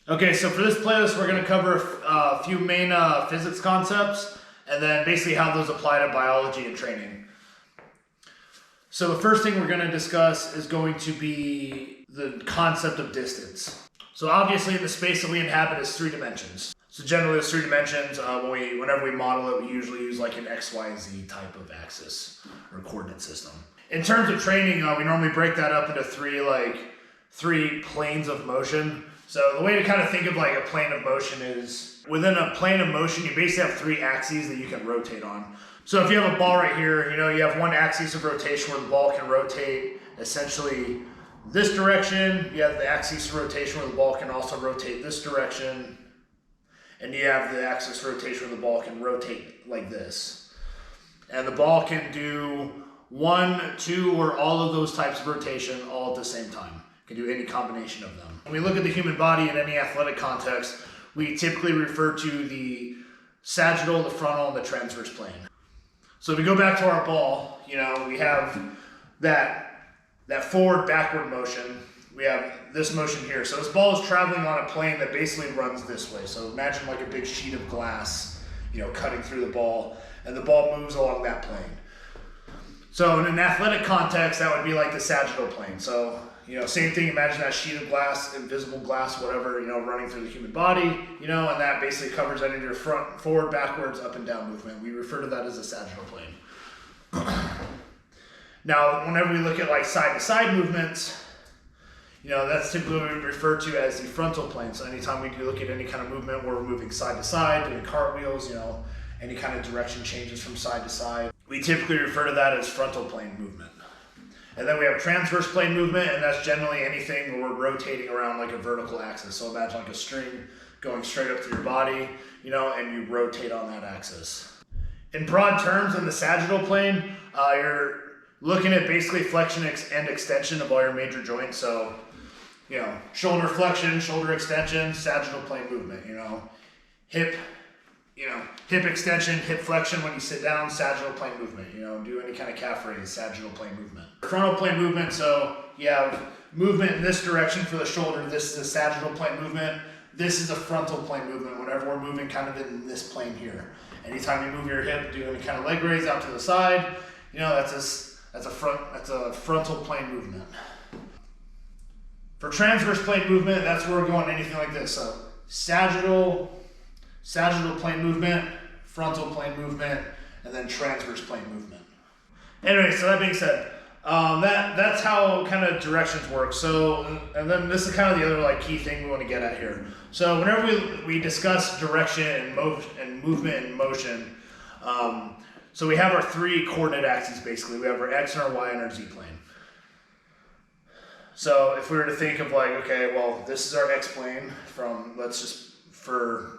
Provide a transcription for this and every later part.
Okay, so for this playlist, we're going to cover a few main physics concepts, and then basically how those apply to biology and training. So the first thing we're going to discuss is going to be the concept of distance. So obviously the space that we inhabit is 3 dimensions. So generally there's 3 dimensions. Whenever we model it, we usually use like an X, Y, Z type of axis or coordinate system. In terms of training, we normally break that up into three planes of motion. So the way to kind of think of like a plane of motion is, within a plane of motion, you basically have 3 axes that you can rotate on. So if you have a ball right here, you have one axis of rotation where the ball can rotate essentially this direction. You have the axis of rotation where the ball can also rotate this direction. And you have the axis of rotation where the ball can rotate like this. And the ball can do 1, 2, or all of those types of rotation all at the same time. Can do any combination of them. When we look at the human body in any athletic context, we typically refer to the sagittal, the frontal, and the transverse plane. So if we go back to our ball, we have that forward-backward motion. We have this motion here. So this ball is traveling on a plane that basically runs this way. So imagine like a big sheet of glass, cutting through the ball, and the ball moves along that plane. So in an athletic context, that would be like the sagittal plane. So, same thing, imagine that sheet of glass, invisible glass, whatever, running through the human body, and that basically covers any of your forward, backwards, up and down movement. We refer to that as a sagittal plane. Now, whenever we look at like side-to-side movements, that's typically what we refer to as the frontal plane. So anytime we do look at any kind of movement where we're moving side to side, doing cartwheels, any kind of direction changes from side to side, we typically refer to that as frontal plane movement. And then we have transverse plane movement, and that's generally anything where we're rotating around like a vertical axis. So imagine like a string going straight up through your body, and you rotate on that axis. In broad terms, in the sagittal plane, you're looking at basically flexion and extension of all your major joints. So, shoulder flexion, shoulder extension, sagittal plane movement, hip extension, hip flexion when you sit down, sagittal plane movement, do any kind of calf raise, sagittal plane movement. Frontal plane movement, so you have movement in this direction for the shoulder, this is a sagittal plane movement, this is a frontal plane movement whenever we're moving kind of in this plane here. Anytime you move your hip, do any kind of leg raise out to the side, that's a frontal plane movement. For transverse plane movement, that's where we're going anything like this. So sagittal plane movement, frontal plane movement, and then transverse plane movement. Anyway, so that being said, that's how kind of directions work. So, and then this is kind of the other key thing we want to get at here. So whenever we discuss direction and movement and motion, so we have our 3 coordinate axes basically. We have our X and our Y and our Z plane. So if we were to think of this is our X plane from, let's just, for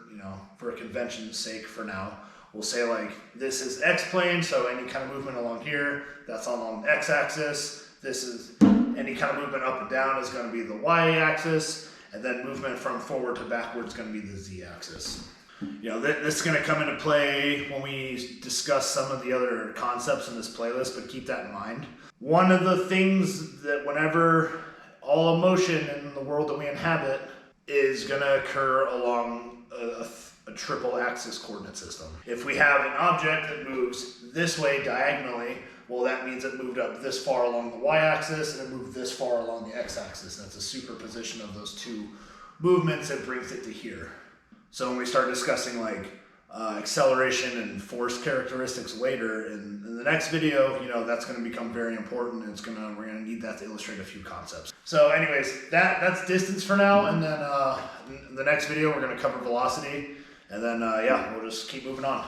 a convention's sake for now, we'll say this is X plane, so any kind of movement along here, that's along the X axis. This is, any kind of movement up and down is going to be the Y axis, and then movement from forward to backward is going to be the Z axis. This is going to come into play when we discuss some of the other concepts in this playlist, but keep that in mind. One of the things that whenever all motion in the world that we inhabit is going to occur along a triple axis coordinate system. If we have an object that moves this way diagonally, well, that means it moved up this far along the y-axis and it moved this far along the x-axis. That's a superposition of those 2 movements that brings it to here. So when we start discussing acceleration and force characteristics later in the next video, that's going to become very important, and we're going to need that to illustrate a few concepts. So anyways, that's distance for now, and then in the next video we're going to cover velocity, and then we'll just keep moving on.